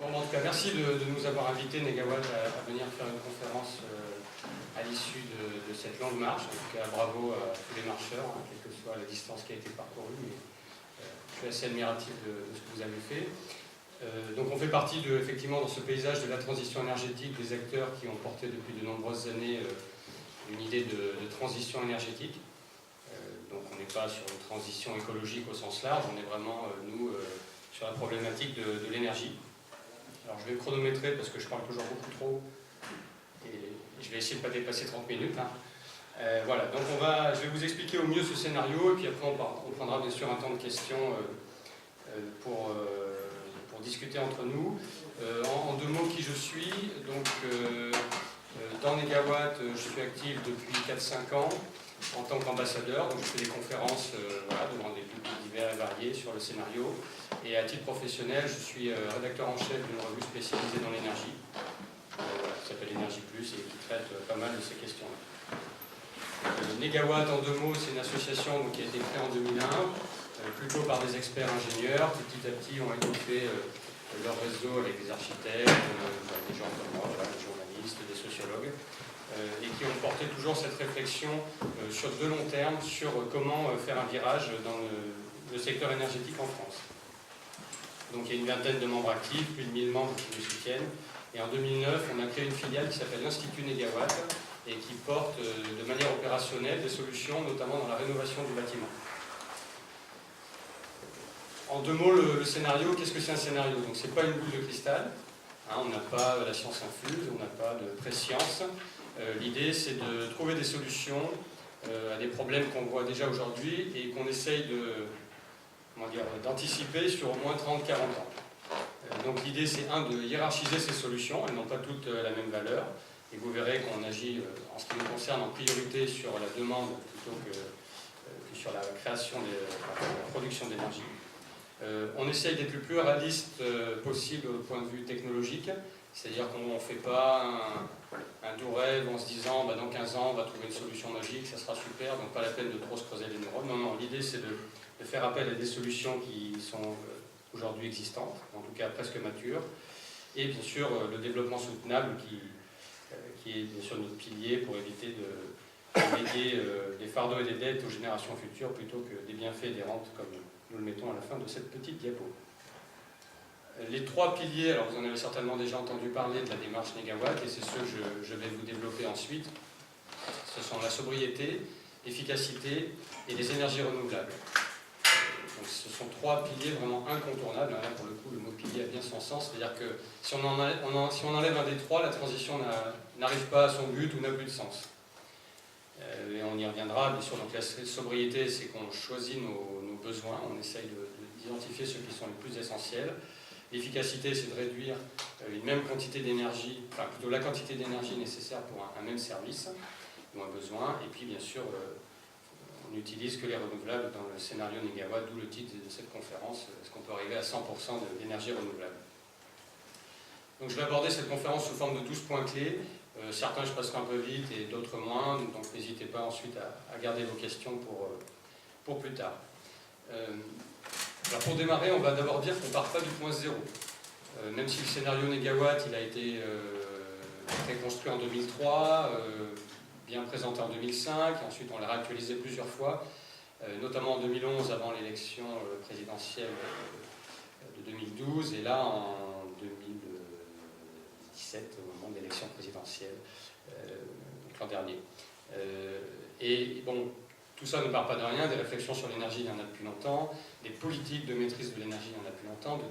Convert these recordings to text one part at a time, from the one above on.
Bon, en tout cas, merci de nous avoir invités, Negawatt, à venir faire une conférence à l'issue de cette longue marche. En tout cas, bravo à tous les marcheurs, hein, quelle que soit la distance qui a été parcourue. Mais, je suis assez admiratif de ce que vous avez fait. Donc on fait partie, effectivement, dans ce paysage de la transition énergétique, des acteurs qui ont porté depuis de nombreuses années une idée de transition énergétique. Donc on n'est pas sur une transition écologique au sens large, on est vraiment, nous, sur la problématique de l'énergie. Alors je vais chronométrer parce que je parle toujours beaucoup trop et je vais essayer de ne pas dépasser 30 minutes. Hein. Voilà, donc je vais vous expliquer au mieux ce scénario et puis après on prendra bien sûr un temps de questions pour discuter entre nous. En deux mots, qui je suis. Donc, dans Negawatt, je suis actif depuis 4-5 ans en tant qu'ambassadeur. Donc je fais des conférences devant des publics divers et variés sur le scénario. Et à titre professionnel, je suis rédacteur en chef d'une revue spécialisée dans l'énergie, qui s'appelle Énergie Plus et qui traite pas mal de ces questions-là. Negawatt, en deux mots, c'est une association qui a été créée en 2001, plutôt par des experts ingénieurs qui petit à petit ont étoffé leur réseau avec des architectes, des gens comme moi, des journalistes, des sociologues, et qui ont porté toujours cette réflexion sur de long terme sur comment faire un virage dans le secteur énergétique en France. Donc il y a une vingtaine de membres actifs, plus de 1000 membres qui nous soutiennent. Et en 2009, on a créé une filiale qui s'appelle l'Institut Negawatt et qui porte de manière opérationnelle des solutions, notamment dans la rénovation du bâtiment. En deux mots, le scénario, qu'est-ce que c'est un scénario? Donc c'est pas une boule de cristal, hein, on n'a pas la science infuse, on n'a pas de préscience. L'idée c'est de trouver des solutions à des problèmes qu'on voit déjà aujourd'hui et qu'on essaye d'anticiper sur au moins 30-40 ans. Donc l'idée c'est de hiérarchiser ces solutions, elles n'ont pas toutes la même valeur, et vous verrez qu'on agit en ce qui nous concerne en priorité sur la demande plutôt que sur la création, la production d'énergie. On essaye d'être le plus réaliste possible au point de vue technologique, c'est-à-dire qu'on ne fait pas un doux rêve en se disant dans 15 ans on va trouver une solution magique, ça sera super, donc pas la peine de trop se creuser les neurones. Non, l'idée c'est de faire appel à des solutions qui sont aujourd'hui existantes, en tout cas presque matures, et bien sûr le développement soutenable qui est bien sûr notre pilier pour éviter de léguer des fardeaux et des dettes aux générations futures plutôt que des bienfaits et des rentes comme nous le mettons à la fin de cette petite diapo. Les trois piliers, alors vous en avez certainement déjà entendu parler de la démarche Negawatt et c'est ceux que je vais vous développer ensuite. Ce sont la sobriété, l'efficacité et les énergies renouvelables. Donc ce sont trois piliers vraiment incontournables. Là, pour le coup, le mot pilier a bien son sens. C'est-à-dire que si on enlève un des trois, la transition n'arrive pas à son but ou n'a plus de sens. Et on y reviendra, bien sûr. Donc la sobriété, c'est qu'on choisit nos besoins, on essaye d'identifier ceux qui sont les plus essentiels. L'efficacité, c'est de réduire une même quantité d'énergie, enfin plutôt la quantité d'énergie nécessaire pour un même service ou un besoin. Et puis, bien sûr, on n'utilise que les renouvelables dans le scénario Negawatt, d'où le titre de cette conférence, est-ce qu'on peut arriver à 100% d'énergie renouvelable? Donc je vais aborder cette conférence sous forme de 12 points clés. Certains je passerai un peu vite et d'autres moins, donc n'hésitez pas ensuite à garder vos questions pour plus tard. Alors pour démarrer, on va d'abord dire qu'on ne part pas du point zéro. Même si le scénario Negawatt il a été très construit en 2003, bien présenté en 2005, et ensuite on l'a réactualisé plusieurs fois, notamment en 2011 avant l'élection présidentielle de 2012, et là en 2017 au moment de l'élection présidentielle l'an dernier. Et bon, tout ça ne part pas de rien, des réflexions sur l'énergie il y en a depuis longtemps, des politiques de maîtrise de l'énergie il y en a depuis longtemps, de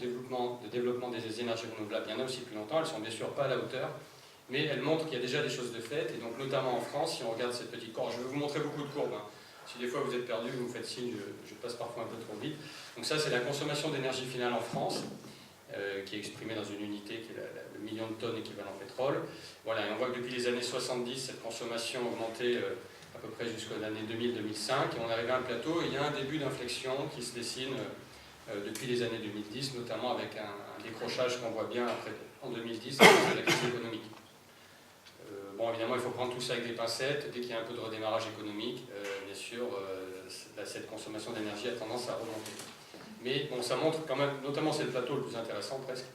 développement des énergies renouvelables il y en a aussi depuis longtemps, elles sont bien sûr pas à la hauteur, mais elles montrent qu'il y a déjà des choses de faites, et donc notamment en France, si on regarde cette petite courbe, je vais vous montrer beaucoup de courbes, hein. Si des fois vous êtes perdu, vous me faites signe, je passe parfois un peu trop vite. Donc ça c'est la consommation d'énergie finale en France, qui est exprimée dans une unité qui est le million de tonnes équivalent pétrole. Voilà, et on voit que depuis les années 70, cette consommation a augmenté à peu près jusqu'aux années 2000-2005, et on est arrivé à un plateau, et il y a un début d'inflexion qui se dessine depuis les années 2010, notamment avec un décrochage qu'on voit bien après, en 2010, avec la crise économique. Bon, évidemment, il faut prendre tout ça avec des pincettes. Dès qu'il y a un peu de redémarrage économique, bien sûr, cette consommation d'énergie a tendance à remonter. Mais bon, ça montre quand même, notamment c'est le plateau le plus intéressant presque,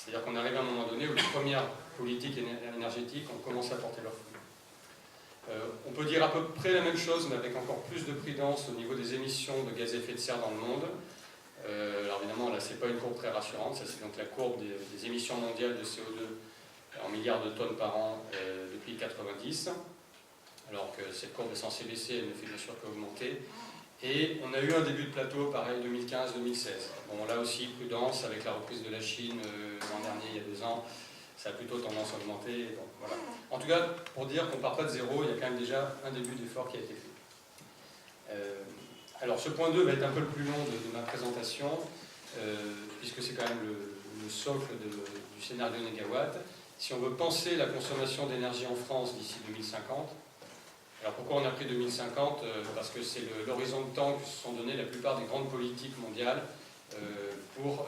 C'est-à-dire qu'on arrive à un moment donné où les premières politiques énergétiques ont commencé à porter leurs fruits. On peut dire à peu près la même chose, mais avec encore plus de prudence au niveau des émissions de gaz à effet de serre dans le monde. Alors évidemment, là, ce n'est pas une courbe très rassurante, ça c'est donc la courbe des émissions mondiales de CO2 en milliards de tonnes par an depuis 1990, alors que cette courbe est censée baisser, elle ne fait bien sûr qu'augmenter. Et on a eu un début de plateau, pareil, 2015-2016. Bon, là aussi, prudence, avec la reprise de la Chine l'an dernier, il y a 2 ans, ça a plutôt tendance à augmenter. Donc, voilà. En tout cas, pour dire qu'on ne part pas de zéro, il y a quand même déjà un début d'effort qui a été fait. Alors, ce point 2 va être un peu le plus long de ma présentation, puisque c'est quand même le socle du scénario négawatt. Si on veut penser la consommation d'énergie en France d'ici 2050, alors pourquoi on a pris 2050 ? Parce que c'est l'horizon de temps que se sont donné la plupart des grandes politiques mondiales pour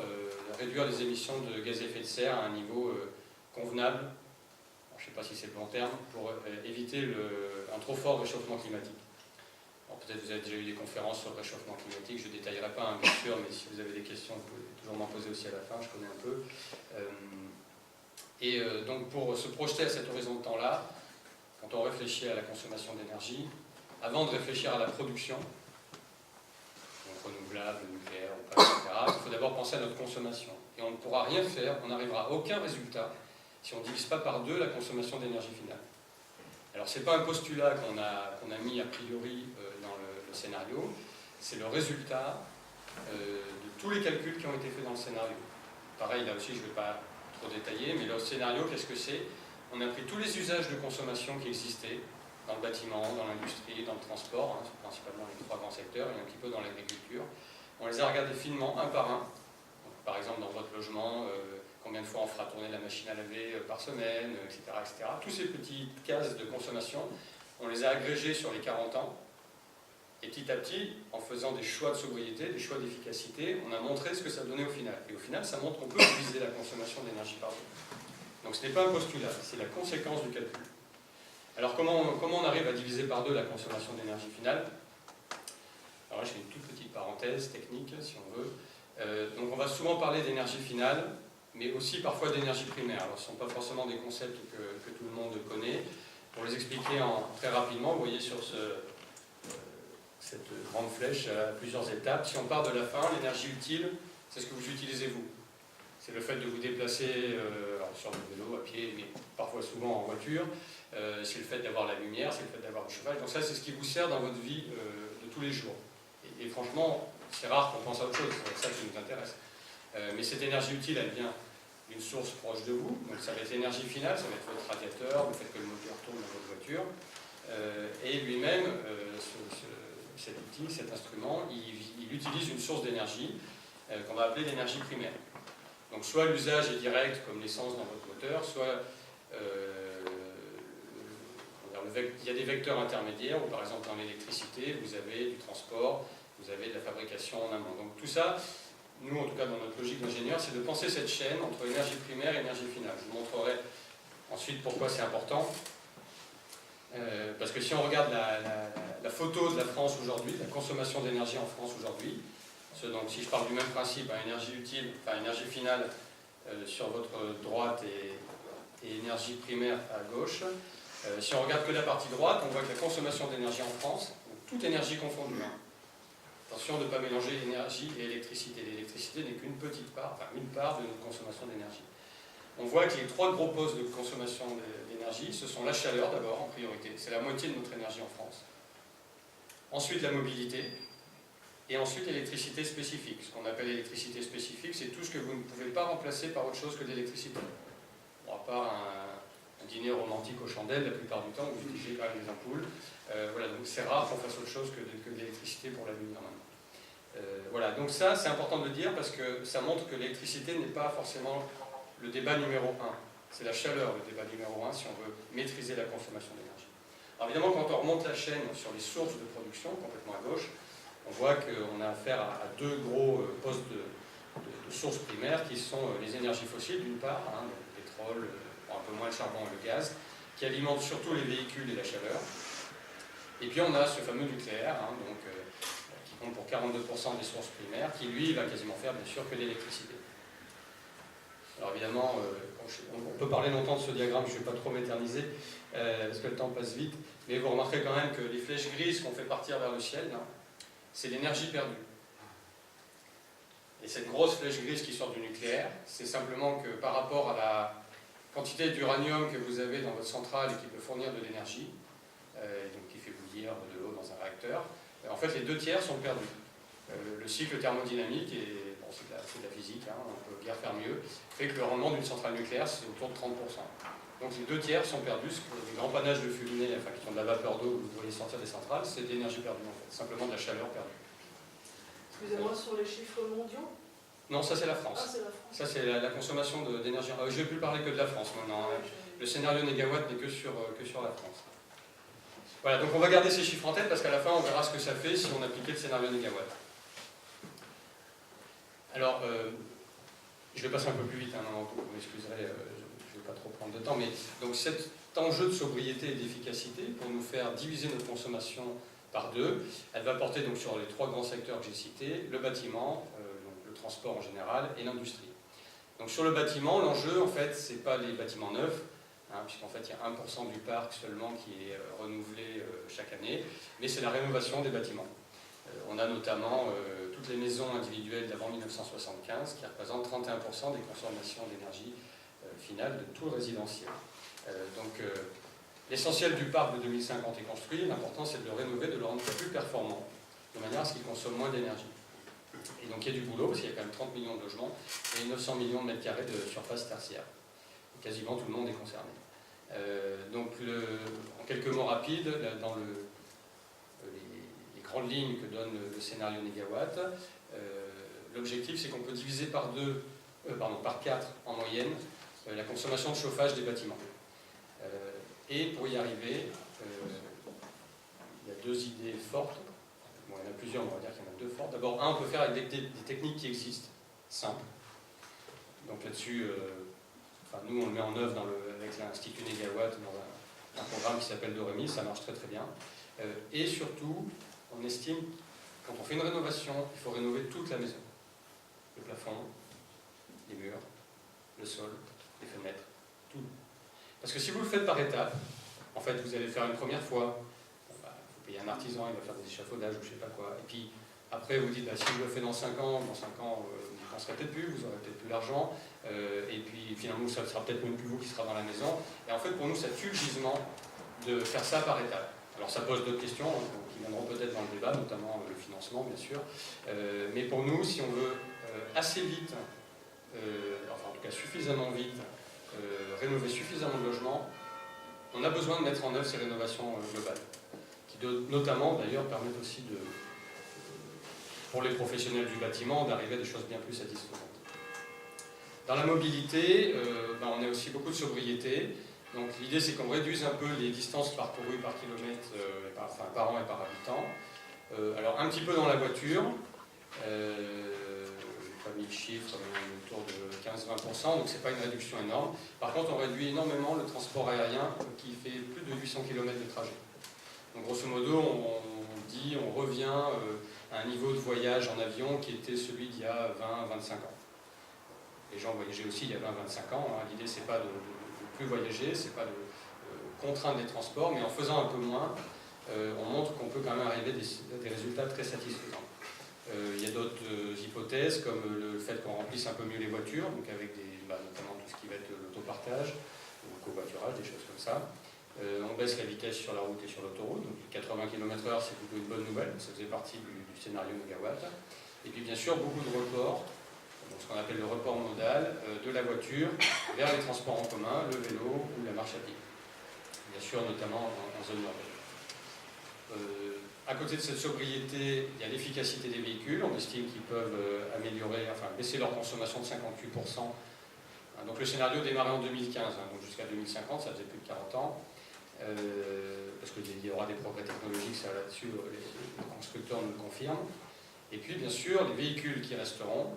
réduire les émissions de gaz à effet de serre à un niveau convenable, je ne sais pas si c'est le bon terme, pour éviter un trop fort réchauffement climatique. Peut-être vous avez déjà eu des conférences sur le réchauffement climatique, je ne détaillerai pas, hein, bien sûr, mais si vous avez des questions, vous pouvez toujours m'en poser aussi à la fin, je connais un peu. Donc pour se projeter à cet horizon de temps-là, quand on réfléchit à la consommation d'énergie, avant de réfléchir à la production, donc renouvelable, nucléaire, ou pas, etc., il faut d'abord penser à notre consommation. Et on ne pourra rien faire, on n'arrivera à aucun résultat si on ne divise pas par 2 la consommation d'énergie finale. Alors ce n'est pas un postulat qu'on a mis a priori dans le scénario, c'est le résultat de tous les calculs qui ont été faits dans le scénario. Pareil, là aussi je ne vais pas trop détailler, mais le scénario, qu'est-ce que c'est ? On a pris tous les usages de consommation qui existaient dans le bâtiment, dans l'industrie, dans le transport, hein, c'est principalement les 3 grands secteurs, et un petit peu dans l'agriculture. On les a regardés finement, un par un. Donc, par exemple, dans votre logement, combien de fois on fera tourner la machine à laver par semaine, etc., etc. Tous ces petites cases de consommation, on les a agrégés sur les 40 ans. Et petit à petit, en faisant des choix de sobriété, des choix d'efficacité, on a montré ce que ça donnait au final. Et au final, ça montre qu'on peut diviser la consommation d'énergie par 2. Donc ce n'est pas un postulat, c'est la conséquence du calcul. Alors comment on arrive à diviser par 2 la consommation d'énergie finale ? Alors là, je fais une toute petite parenthèse technique, si on veut. Donc on va souvent parler d'énergie finale, mais aussi parfois d'énergie primaire. Alors ce ne sont pas forcément des concepts que tout le monde connaît. Pour les expliquer très rapidement, vous voyez sur cette grande flèche à plusieurs étapes. Si on part de la fin, l'énergie utile, c'est ce que vous utilisez vous. C'est le fait de vous déplacer sur le vélo, à pied, mais parfois souvent en voiture. C'est le fait d'avoir la lumière, c'est le fait d'avoir le chauffage. Donc ça, c'est ce qui vous sert dans votre vie de tous les jours. Et franchement, c'est rare qu'on pense à autre chose, c'est ça qui nous intéresse. Mais cette énergie utile, elle vient d'une source proche de vous. Donc ça va être l'énergie finale, ça va être votre radiateur, le fait que le moteur tourne dans votre voiture. Et lui-même, cet outil, cet instrument, il utilise une source d'énergie qu'on va appeler l'énergie primaire. Donc soit l'usage est direct, comme l'essence dans votre moteur, soit il y a des vecteurs intermédiaires, où par exemple dans l'électricité, vous avez du transport, vous avez de la fabrication en amont. Donc tout ça, nous en tout cas dans notre logique d'ingénieur, c'est de penser cette chaîne entre énergie primaire et énergie finale. Je vous montrerai ensuite pourquoi c'est important. Parce que si on regarde la photo de la France aujourd'hui, la consommation d'énergie en France aujourd'hui, donc si je parle du même principe, énergie utile, énergie finale sur votre droite et énergie primaire à gauche, si on regarde que la partie droite, on voit que la consommation d'énergie en France, toute énergie confondue, attention de ne pas mélanger énergie et électricité. L'électricité n'est qu'une petite part, une part de notre consommation d'énergie. On voit que les 3 gros postes de consommation d'énergie, ce sont la chaleur d'abord en priorité, c'est la moitié de notre énergie en France. Ensuite la mobilité, et ensuite l'électricité spécifique. Ce qu'on appelle l'électricité spécifique, c'est tout ce que vous ne pouvez pas remplacer par autre chose que de l'électricité. Bon, à part un dîner romantique aux chandelles, la plupart du temps, vous utilisez quand même des ampoules. Voilà, donc c'est rare qu'on fasse autre chose que de l'électricité pour la lumière maintenant. Voilà, donc ça c'est important de le dire parce que ça montre que l'électricité n'est pas forcément le débat numéro 1. C'est la chaleur le débat numéro 1 si on veut maîtriser la consommation d'énergie. Alors évidemment, quand on remonte la chaîne sur les sources de production, complètement à gauche, on voit qu'on a affaire à 2 gros postes de sources primaires qui sont les énergies fossiles d'une part, le pétrole, un peu moins le charbon et le gaz, qui alimentent surtout les véhicules et la chaleur. Et puis on a ce fameux nucléaire, qui compte pour 42% des sources primaires, qui lui va quasiment faire bien sûr que l'électricité. Alors évidemment, on peut parler longtemps de ce diagramme, je ne vais pas trop m'éterniser, parce que le temps passe vite, mais vous remarquerez quand même que les flèches grises qu'on fait partir vers le ciel, c'est l'énergie perdue. Et cette grosse flèche grise qui sort du nucléaire, c'est simplement que par rapport à la quantité d'uranium que vous avez dans votre centrale et qui peut fournir de l'énergie, donc qui fait bouillir de l'eau dans un réacteur, en fait les 2/3 sont perdus. Le cycle thermodynamique, et bon, c'est de la physique, hein, on peut guère faire mieux, fait que le rendement d'une centrale nucléaire c'est autour de 30%. Donc les 2/3 sont perdus, les grands panaches de fumée, enfin, qui sont de la vapeur d'eau que vous voyez sortir des centrales, c'est de l'énergie perdue en fait, simplement de la chaleur perdue. Excusez-moi, sur les chiffres mondiaux? Non, ça c'est la France. Ah, c'est la France. Ça c'est la consommation d'énergie. Je ne vais plus parler que de la France maintenant. Le scénario négawatt n'est que sur la France. Voilà, donc on va garder ces chiffres en tête parce qu'à la fin on verra ce que ça fait si on appliquait le scénario négawatt. Alors, je vais passer un peu plus vite, hein, vous m'excuserez, je ne vais pas trop prendre de temps, mais donc cet enjeu de sobriété et d'efficacité, pour nous faire diviser notre consommation par 2, elle va porter donc sur les 3 grands secteurs que j'ai cités, le bâtiment, donc le transport en général, et l'industrie. Donc sur le bâtiment, l'enjeu, en fait, ce n'est pas les bâtiments neufs, hein, puisqu'en fait, il y a 1% du parc seulement qui est renouvelé chaque année, mais c'est la rénovation des bâtiments. On a notamment toutes les maisons individuelles d'avant 1975 qui représentent 31% des consommations d'énergie finale de tout le résidentiel. L'essentiel du parc de 2050 est construit, l'important c'est de le rénover, de le rendre plus performant, de manière à ce qu'il consomme moins d'énergie. Et donc il y a du boulot, parce qu'il y a quand même 30 millions de logements et 900 millions de mètres carrés de surface tertiaire. Et quasiment tout le monde est concerné. En quelques mots rapides, dans les grandes lignes que donne le scénario négawatt, l'objectif c'est qu'on peut diviser par 4 en moyenne la consommation de chauffage des bâtiments. Et pour y arriver, il y a 2 idées fortes. Bon, il y en a plusieurs, mais on va dire qu'il y en a 2 fortes. D'abord, on peut faire avec des techniques qui existent, simples. Donc là-dessus, nous on le met en œuvre avec l'Institut Négawatt dans un programme qui s'appelle Doremi, ça marche très très bien. Et surtout, on estime, quand on fait une rénovation, il faut rénover toute la maison. Le plafond, les murs, le sol, les fenêtres, tout. Parce que si vous le faites par étapes, en fait, vous allez faire une première fois, il faut payer un artisan, il va faire des échafaudages ou je ne sais pas quoi, et puis après vous dites, si je le fais dans 5 ans, vous ne penserez peut-être plus, vous n'aurez peut-être plus l'argent, et puis finalement, ça sera peut-être même plus vous qui sera dans la maison. Et en fait, pour nous, ça tue le gisement de faire ça par étapes. Alors ça pose d'autres questions, qui viendront peut-être dans le débat, notamment le financement, bien sûr. Mais pour nous, si on veut assez vite, en tout cas suffisamment vite, rénover suffisamment de logements, on a besoin de mettre en œuvre ces rénovations globales, qui notamment d'ailleurs permettent aussi pour les professionnels du bâtiment d'arriver à des choses bien plus satisfaisantes. Dans la mobilité, on a aussi beaucoup de sobriété. Donc l'idée c'est qu'on réduise un peu les distances parcourues par kilomètre, par an et par habitant. Alors un petit peu dans la voiture, pas mis le chiffre, mais autour de 15-20%, donc c'est pas une réduction énorme. Par contre, on réduit énormément le transport aérien qui fait plus de 800 km de trajet. Donc grosso modo, on revient à un niveau de voyage en avion qui était celui d'il y a 20-25 ans. Les gens voyageaient aussi il y a 20-25 ans. Hein. L'idée, c'est pas de plus voyager, c'est pas de contraindre les transports, mais en faisant un peu moins, on montre qu'on peut quand même arriver à des résultats très satisfaisants. Il y a d'autres hypothèses, comme le fait qu'on remplisse un peu mieux les voitures, donc avec notamment tout ce qui va être l'autopartage, le covoiturage, des choses comme ça. On baisse la vitesse sur la route et sur l'autoroute, donc 80 km/h c'est plutôt une bonne nouvelle, ça faisait partie du scénario négawatt. Et puis bien sûr beaucoup de reports, donc ce qu'on appelle le report modal de la voiture vers les transports en commun, le vélo ou la marche à pied. Bien sûr notamment en zone urbaine. À côté de cette sobriété, il y a l'efficacité des véhicules. On estime qu'ils peuvent baisser leur consommation de 58%. Donc le scénario démarrait en 2015, donc jusqu'à 2050, ça faisait plus de 40 ans. Parce qu'il y aura des progrès technologiques, ça là-dessus, les constructeurs nous le confirment. Et puis bien sûr, les véhicules qui resteront,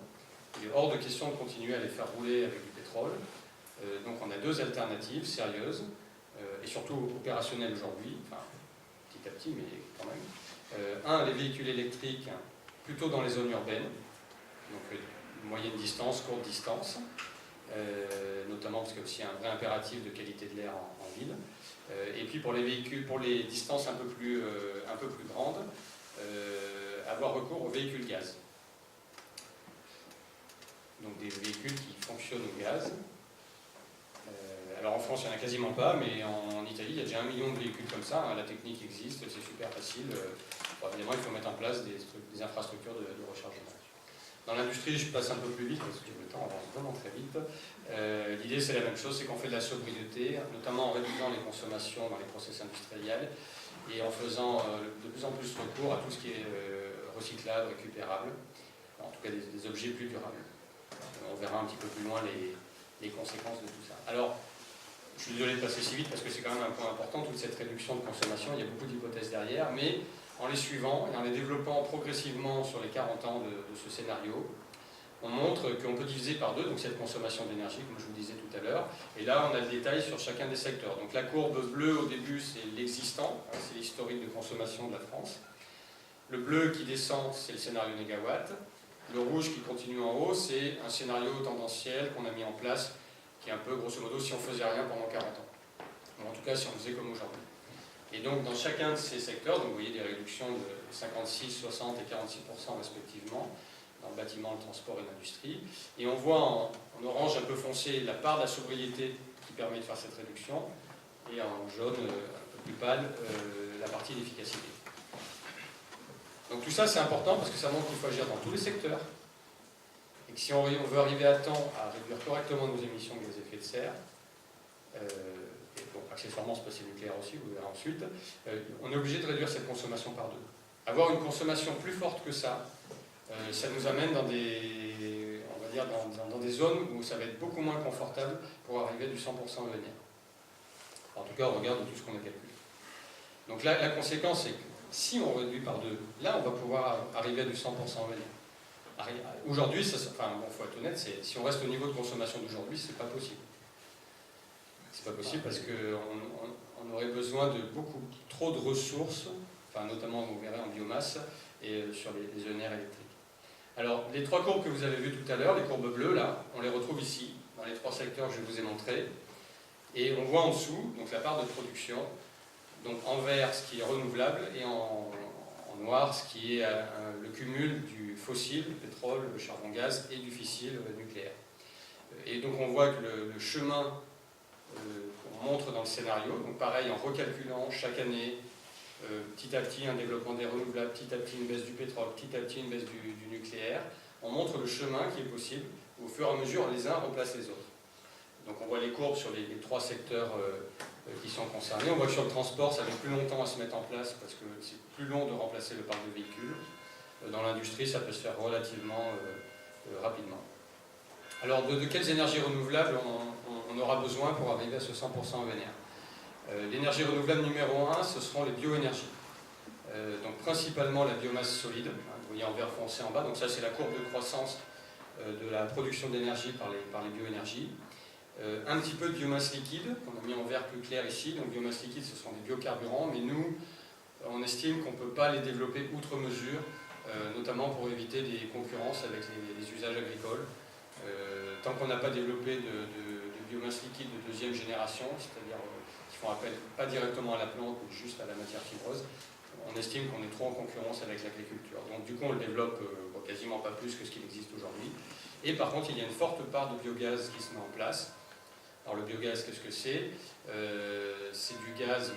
il est hors de question de continuer à les faire rouler avec du pétrole. Donc on a 2 alternatives sérieuses, et surtout opérationnelles aujourd'hui, petit à petit, mais quand même. Les véhicules électriques, plutôt dans les zones urbaines, donc moyenne distance, courte distance. notamment parce qu'il y a aussi un vrai impératif de qualité de l'air en ville. Et puis pour les véhicules, pour les distances un peu plus grandes, avoir recours aux véhicules gaz. Donc des véhicules qui fonctionnent au gaz. Alors en France, il n'y en a quasiment pas, mais en Italie, il y a déjà 1 million de véhicules comme ça. Hein. La technique existe, c'est super facile. Bon, évidemment, il faut mettre en place des infrastructures de rechargement. Dans l'industrie, je passe un peu plus vite, parce que le temps avance vraiment très vite. L'idée, c'est la même chose, c'est qu'on fait de la sobriété, notamment en réduisant les consommations dans les process industriels et en faisant de plus en plus recours à tout ce qui est recyclable, récupérable, en tout cas des objets plus durables. On verra un petit peu plus loin les conséquences de tout ça. Alors, je suis désolé de passer si vite parce que c'est quand même un point important, toute cette réduction de consommation, il y a beaucoup d'hypothèses derrière, mais en les suivant et en les développant progressivement sur les 40 ans de ce scénario, on montre qu'on peut diviser par 2 donc cette consommation d'énergie, comme je vous disais tout à l'heure, et là on a le détail sur chacun des secteurs. Donc la courbe bleue au début c'est l'existant, hein, c'est l'historique de consommation de la France. Le bleu qui descend c'est le scénario négawatt. Le rouge qui continue en haut c'est un scénario tendanciel qu'on a mis en place, qui est un peu grosso modo si on faisait rien pendant 40 ans. Ou en tout cas si on faisait comme aujourd'hui. Et donc dans chacun de ces secteurs, donc vous voyez des réductions de 56, 60 et 46% respectivement, dans le bâtiment, le transport et l'industrie. Et on voit en orange un peu foncé la part de la sobriété qui permet de faire cette réduction, et en jaune un peu plus pâle la partie d'efficacité. Donc tout ça c'est important parce que ça montre qu'il faut agir dans tous les secteurs, et que si on veut arriver à temps à réduire correctement nos émissions de gaz à effet de serre, et donc accessoirement c'est possible nucléaire aussi, vous verrez ensuite, on est obligé de réduire cette consommation par 2. Avoir une consommation plus forte que ça nous amène dans des, on va dire, dans des zones où ça va être beaucoup moins confortable pour arriver du 100% ENR. En tout cas, au regard de tout ce qu'on a calculé. Donc là, la conséquence, c'est que si on réduit par 2, là, on va pouvoir arriver à du 100% ENR. Aujourd'hui, enfin, bon, faut être honnête, si on reste au niveau de consommation d'aujourd'hui, c'est pas possible. C'est pas possible parce qu'on aurait besoin de beaucoup trop de ressources, enfin, notamment, vous verrez, en biomasse et sur les ENR électriques. Alors, les 3 courbes que vous avez vues tout à l'heure, les courbes bleues, là, on les retrouve ici, dans les 3 secteurs que je vous ai montrés. Et on voit en dessous, donc la part de production, donc en vert, ce qui est renouvelable, et en noir, ce qui est le cumul du fossile, le pétrole, le charbon-gaz, et du fissile nucléaire. Et donc on voit que le chemin qu'on montre dans le scénario, donc pareil, en recalculant chaque année, petit à petit un développement des renouvelables, petit à petit une baisse du pétrole, petit à petit une baisse du nucléaire, on montre le chemin qui est possible, au fur et à mesure les uns remplacent les autres. Donc on voit les courbes sur les 3 secteurs qui sont concernés. On voit que sur le transport, ça met plus longtemps à se mettre en place parce que c'est plus long de remplacer le parc de véhicules. Dans l'industrie, ça peut se faire relativement rapidement. Alors de quelles énergies renouvelables on aura besoin pour arriver à ce 100% ENR? L'énergie renouvelable numéro 1, ce seront les bioénergies. Donc principalement la biomasse solide, hein, vous voyez en vert foncé en bas, donc ça c'est la courbe de croissance de la production d'énergie par les bioénergies. Un petit peu de biomasse liquide, qu'on a mis en vert plus clair ici, donc biomasse liquide ce sont des biocarburants, mais nous on estime qu'on ne peut pas les développer outre mesure, notamment pour éviter des concurrences avec les usages agricoles. Tant qu'on n'a pas développé de biomasse liquide de 2e génération, c'est-à-dire qui font appel pas directement à la plante, mais juste à la matière fibreuse, on estime qu'on est trop en concurrence avec l'agriculture. Donc du coup on le développe quasiment pas plus que ce qu'il existe aujourd'hui. Et par contre il y a une forte part de biogaz qui se met en place. Alors le biogaz, qu'est-ce que c'est? C'est du gaz,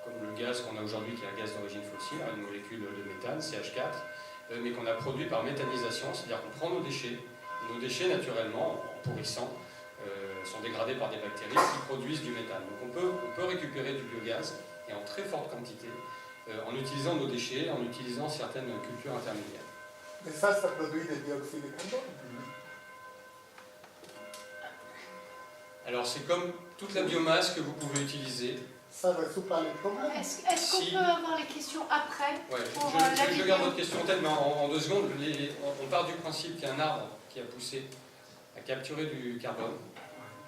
comme le gaz qu'on a aujourd'hui, qui est un gaz d'origine fossile, une molécule de méthane, CH4, mais qu'on a produit par méthanisation, c'est-à-dire qu'on prend nos déchets. Et nos déchets, naturellement, en pourrissant, sont dégradés par des bactéries qui produisent du méthane. Donc on peut récupérer du biogaz, et en très forte quantité, en utilisant nos déchets, en utilisant certaines cultures intermédiaires. Mais ça produit du dioxyde de carbone. Alors c'est comme toute la biomasse que vous pouvez utiliser. Ça ne résout pas les problèmes. Est-ce qu'on peut avoir les questions après? Ouais, pour je garde votre question en tête, mais en 2 secondes, on part du principe qu'il y a un arbre qui a poussé à capturer du carbone.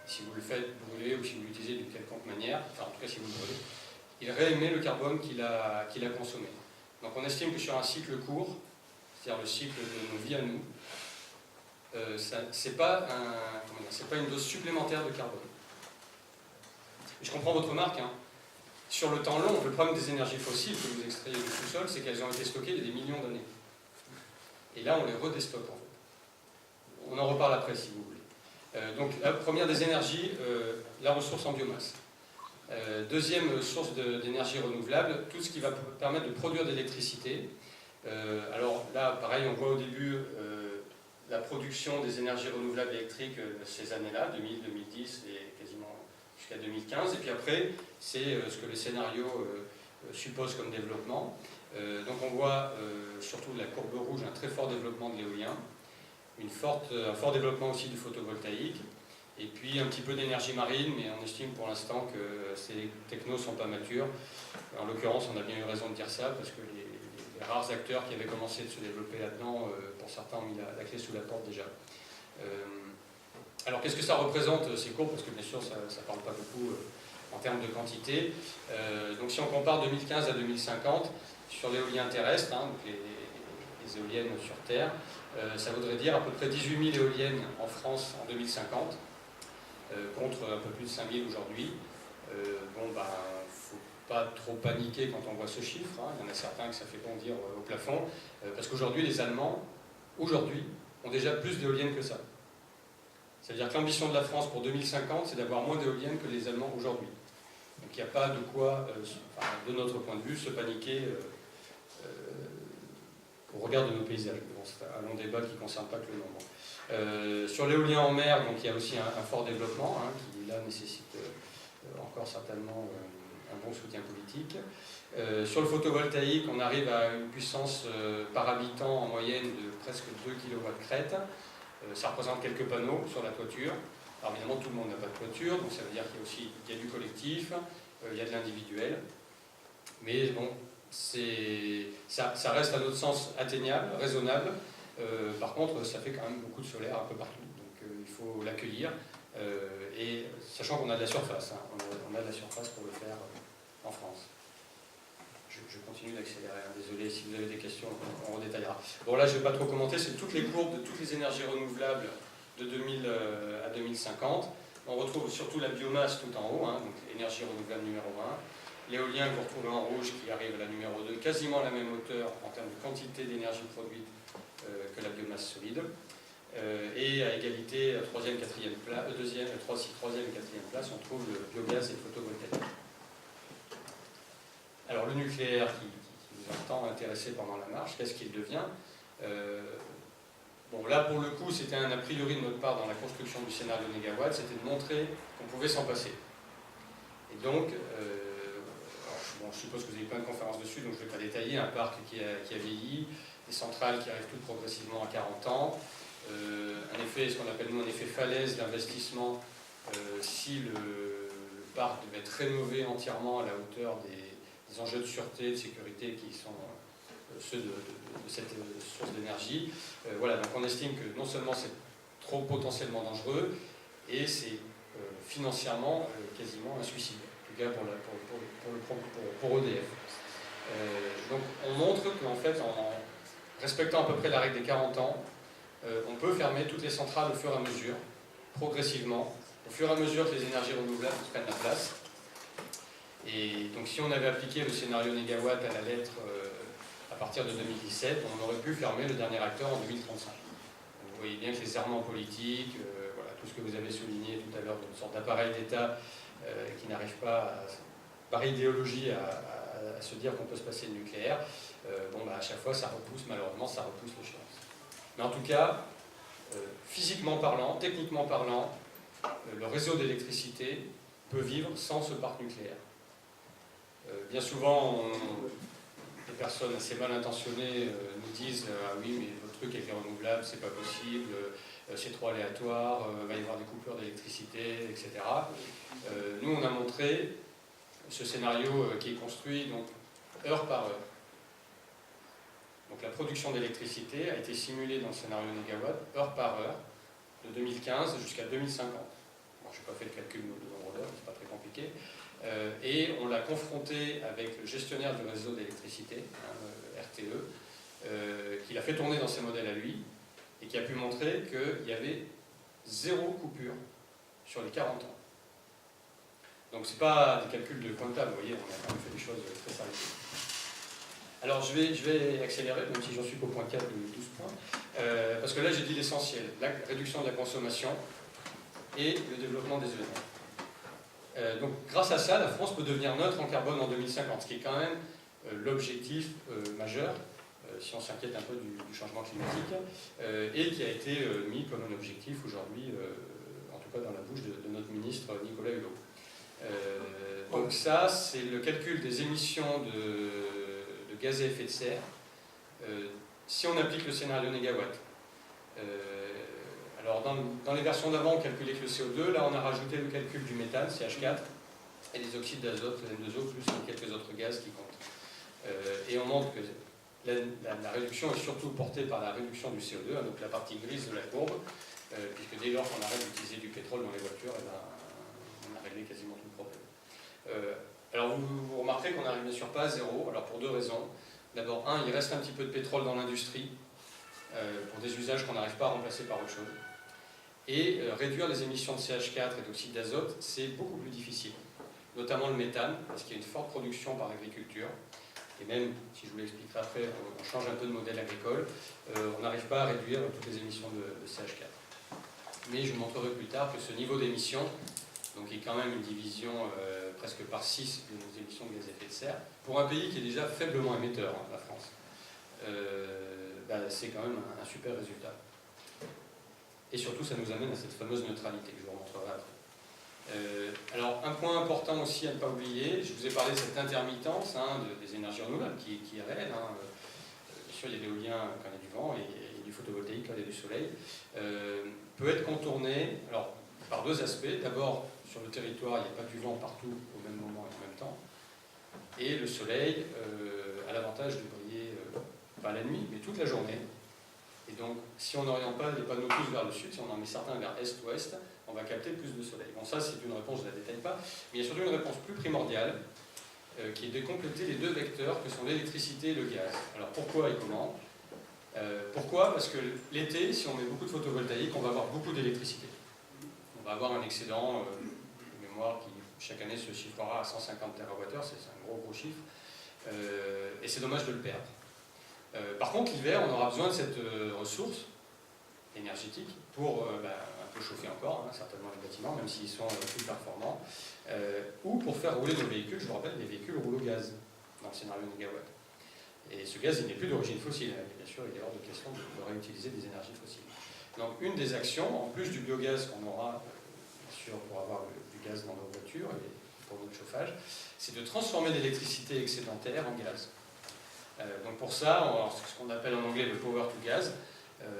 Si vous le faites brûler ou si vous l'utilisez d'une quelconque manière, enfin en tout cas si vous le brûlez, il réémet le carbone qu'il a consommé. Donc on estime que sur un cycle court, c'est-à-dire le cycle de nos vies à nous, c'est pas une dose supplémentaire de carbone. Et je comprends votre remarque. Hein. Sur le temps long, le problème des énergies fossiles que vous extrayez du sous-sol, c'est qu'elles ont été stockées il y a des millions d'années. Et là, on les redéstocke en fait. On en reparle après si vous voulez. Donc la première des énergies, la ressource en biomasse. Deuxième source d'énergie renouvelable, tout ce qui va permettre de produire de l'électricité. Alors là, pareil, on voit au début la production des énergies renouvelables électriques ces années-là, 2000, 2010 et quasiment jusqu'à 2015. Et puis après, c'est ce que les scénarios supposent comme développement. Donc on voit surtout de la courbe rouge un très fort développement de l'éolien, un fort développement aussi du photovoltaïque, et puis un petit peu d'énergie marine, mais on estime pour l'instant que ces technos ne sont pas matures. En l'occurrence, on a bien eu raison de dire ça, parce que les rares acteurs qui avaient commencé de se développer là-dedans, pour certains, ont mis la clé sous la porte déjà. Alors qu'est-ce que ça représente? C'est court, parce que bien sûr, ça ne parle pas beaucoup en termes de quantité. Donc si on compare 2015 à 2050, sur l'éolien terrestre, hein, donc les éoliennes sur Terre, ça voudrait dire à peu près 18 000 éoliennes en France en 2050, contre un peu plus de 5 000 aujourd'hui. Bon, ben, faut pas trop paniquer quand on voit ce chiffre, hein. Il y en a certains que ça fait bondir au plafond, parce qu'aujourd'hui, les Allemands, ont déjà plus d'éoliennes que ça. C'est-à-dire que l'ambition de la France pour 2050, c'est d'avoir moins d'éoliennes que les Allemands aujourd'hui. Donc il n'y a pas de quoi, de notre point de vue, se paniquer au regard de nos paysages. Bon, c'est un long débat qui ne concerne pas que le nombre. Sur l'éolien en mer, donc, il y a aussi un fort développement, hein, qui là nécessite encore certainement un bon soutien politique. Sur le photovoltaïque, on arrive à une puissance par habitant en moyenne de presque 2 kW crête. Ça représente quelques panneaux sur la toiture. Alors évidemment, tout le monde n'a pas de toiture, donc ça veut dire qu'il y a du collectif, il y a de l'individuel. Mais bon, ça reste à notre sens atteignable, raisonnable. Par contre, ça fait quand même beaucoup de solaire un peu partout. Donc il faut l'accueillir. Et sachant qu'on a de la surface, hein, on a de la surface pour le faire en France. Je continue d'accélérer, hein. Désolé, si vous avez des questions, on redétaillera. Bon, là, je ne vais pas trop commenter, c'est toutes les courbes de toutes les énergies renouvelables de 2000 à 2050. On retrouve surtout la biomasse tout en haut, hein, donc énergie renouvelable numéro 1. L'éolien que vous retrouvez en rouge qui arrive à la numéro 2, quasiment à la même hauteur en termes de quantité d'énergie produite que la biomasse solide. Et à égalité, troisième et quatrième place, on trouve le biogaz et le photovoltaïque. Alors le nucléaire qui nous a tant intéressé pendant la marche, qu'est-ce qu'il devient? Bon, là pour le coup, c'était un a priori de notre part dans la construction du scénario négawatt, c'était de montrer qu'on pouvait s'en passer. Et donc, bon, je suppose que vous avez plein de conférences dessus, donc je ne vais pas détailler, un parc qui a vieilli, des centrales qui arrivent toutes progressivement à 40 ans, un effet, ce qu'on appelle nous un effet falaise d'investissement, si le parc devait être rénové entièrement à la hauteur des enjeux de sûreté, de sécurité qui sont ceux de cette source d'énergie. Voilà, donc on estime que non seulement c'est trop potentiellement dangereux, et c'est financièrement quasiment un suicide, en tout cas pour EDF. Donc on montre qu'en fait, en respectant à peu près la règle des 40 ans, on peut fermer toutes les centrales au fur et à mesure, progressivement, au fur et à mesure que les énergies renouvelables prennent la place. Et donc si on avait appliqué le scénario négawatt à la lettre à partir de 2017, on aurait pu fermer le dernier acteur en 2035. Donc vous voyez bien que les errements politiques, voilà, tout ce que vous avez souligné tout à l'heure, une sorte d'appareil d'État qui n'arrive pas, par idéologie, à se dire qu'on peut se passer de nucléaire, bon, bah, à chaque fois ça repousse, malheureusement, ça repousse l'échéance. Mais en tout cas, physiquement parlant, techniquement parlant, le réseau d'électricité peut vivre sans ce parc nucléaire. Bien souvent, des personnes assez mal intentionnées nous disent ah oui, mais votre truc avec les renouvelables, c'est pas possible, c'est trop aléatoire, il va y avoir des coupures d'électricité, etc. Nous, on a montré ce scénario qui est construit donc, heure par heure. Donc la production d'électricité a été simulée dans le scénario négawatt, heure par heure, de 2015 jusqu'à 2050. Bon, je n'ai pas fait le calcul de nombre d'heures, c'est pas très compliqué. Et on l'a confronté avec le gestionnaire du réseau d'électricité, hein, RTE, qui l'a fait tourner dans ses modèles à lui. et qui a pu montrer qu'il y avait 0 coupure sur les 40 ans. Donc ce n'est pas des calculs de point de table, vous voyez, on a quand même fait des choses très sérieuses. Alors je vais accélérer, même si j'en suis qu'au point 4 de 12 points, parce que là j'ai dit l'essentiel, la réduction de la consommation et le développement des ENR. Donc grâce à ça, la France peut devenir neutre en carbone en 2050, ce qui est quand même l'objectif majeur, si on s'inquiète un peu du changement climatique, et qui a été mis comme un objectif aujourd'hui, en tout cas dans la bouche de notre ministre Nicolas Hulot. Donc ça, c'est le calcul des émissions de gaz à effet de serre. Si on applique le scénario négawatt, alors dans les versions d'avant, on calculait que le CO2, là on a rajouté le calcul du méthane, CH4, et des oxydes d'azote, N2O, plus quelques autres gaz qui comptent. Et on montre que la réduction est surtout portée par la réduction du CO2, hein, donc la partie grise de la courbe, puisque dès lors qu'on arrête d'utiliser du pétrole dans les voitures, eh ben, on a réglé quasiment tout le problème. Alors vous remarquerez qu'on n'arrive bien sûr pas à zéro, alors pour deux raisons. D'abord, il reste un petit peu de pétrole dans l'industrie, pour des usages qu'on n'arrive pas à remplacer par autre chose. Et réduire les émissions de CH4 et d'oxyde d'azote, c'est beaucoup plus difficile, notamment le méthane, parce qu'il y a une forte production par agriculture. Et même, si je vous l'expliquerai après, on change un peu de modèle agricole, on n'arrive pas à réduire toutes les émissions de CH4. Mais je vous montrerai plus tard que ce niveau d'émission, donc qui est quand même une division presque par 6 de nos émissions de gaz à effet de serre, pour un pays qui est déjà faiblement émetteur, hein, la France, c'est quand même un super résultat. Et surtout, ça nous amène à cette fameuse neutralité que je vous remontrerai après. Alors, un point important aussi à ne pas oublier, je vous ai parlé de cette intermittence des énergies renouvelables qui est réelle. Bien sûr, il y a l'éolien quand il y a du vent et du photovoltaïque quand il y a du soleil. Peut être contourné alors, par deux aspects. D'abord, sur le territoire, il n'y a pas du vent partout au même moment et en même temps. Et le soleil a l'avantage de briller, pas la nuit, mais toute la journée. Et donc, si on n'oriente pas les panneaux tous vers le sud, si on en met certains vers est-ouest, on va capter plus de soleil. Bon, ça, c'est une réponse, je ne la détaille pas, mais il y a surtout une réponse plus primordiale, qui est de compléter les deux vecteurs que sont l'électricité et le gaz. Alors, pourquoi et comment Pourquoi Parce que l'été, si on met beaucoup de photovoltaïque, on va avoir beaucoup d'électricité. On va avoir un excédent de mémoire qui, chaque année, se chiffrera à 150 TWh, c'est un gros chiffre, et c'est dommage de le perdre. Par contre, l'hiver, on aura besoin de cette ressource énergétique pour un peu chauffer encore, certainement les bâtiments, même s'ils sont plus performants, ou pour faire rouler nos véhicules. Je vous rappelle, les véhicules roulent au gaz dans le scénario négawatt. Et ce gaz, il n'est plus d'origine fossile. Bien sûr, il est hors de question de réutiliser des énergies fossiles. Donc, une des actions, en plus du biogaz qu'on aura, bien sûr, pour avoir du gaz dans nos voitures et pour notre chauffage, c'est de transformer l'électricité excédentaire en gaz. Donc pour ça, c'est ce qu'on appelle en anglais le power to gas.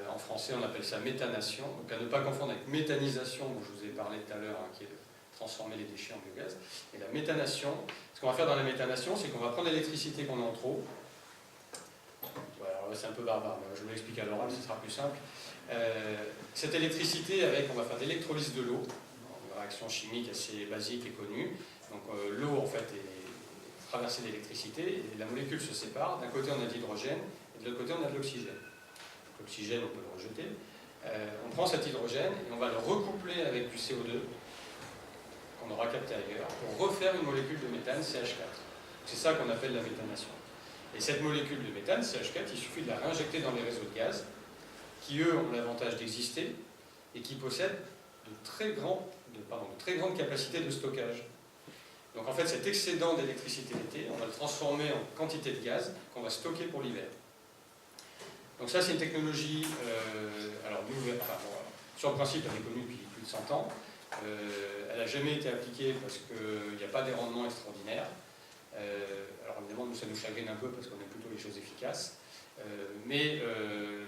En français, on appelle ça méthanation. Donc à ne pas confondre avec méthanisation, dont je vous ai parlé tout à l'heure, qui est de transformer les déchets en biogaz. Et la méthanation, ce qu'on va faire dans la méthanation, c'est qu'on va prendre l'électricité qu'on a en trop. Voilà, c'est un peu barbare, mais je vous l'explique à l'oral, ce sera plus simple. Cette électricité, on va faire d'électrolyse de l'eau, une réaction chimique assez basique et connue. Donc l'eau, en fait, est traverser l'électricité, et la molécule se sépare. D'un côté, on a de l'hydrogène, et de l'autre côté, on a de l'oxygène. L'oxygène, on peut le rejeter. On prend cet hydrogène, et on va le recoupler avec du CO2, qu'on aura capté ailleurs, pour refaire une molécule de méthane, CH4. C'est ça qu'on appelle la méthanation. Et cette molécule de méthane, CH4, il suffit de la réinjecter dans les réseaux de gaz, qui, eux, ont l'avantage d'exister, et qui possèdent de très grandes capacités de stockage. Donc en fait, cet excédent d'électricité l'été, on va le transformer en quantité de gaz qu'on va stocker pour l'hiver. Donc ça, c'est une technologie, nouvelle, sur le principe, elle est connue depuis plus de 100 ans. Elle n'a jamais été appliquée parce qu'il n'y a pas des rendements extraordinaires. Alors évidemment, ça nous chagrine un peu parce qu'on aime plutôt les choses efficaces. Mais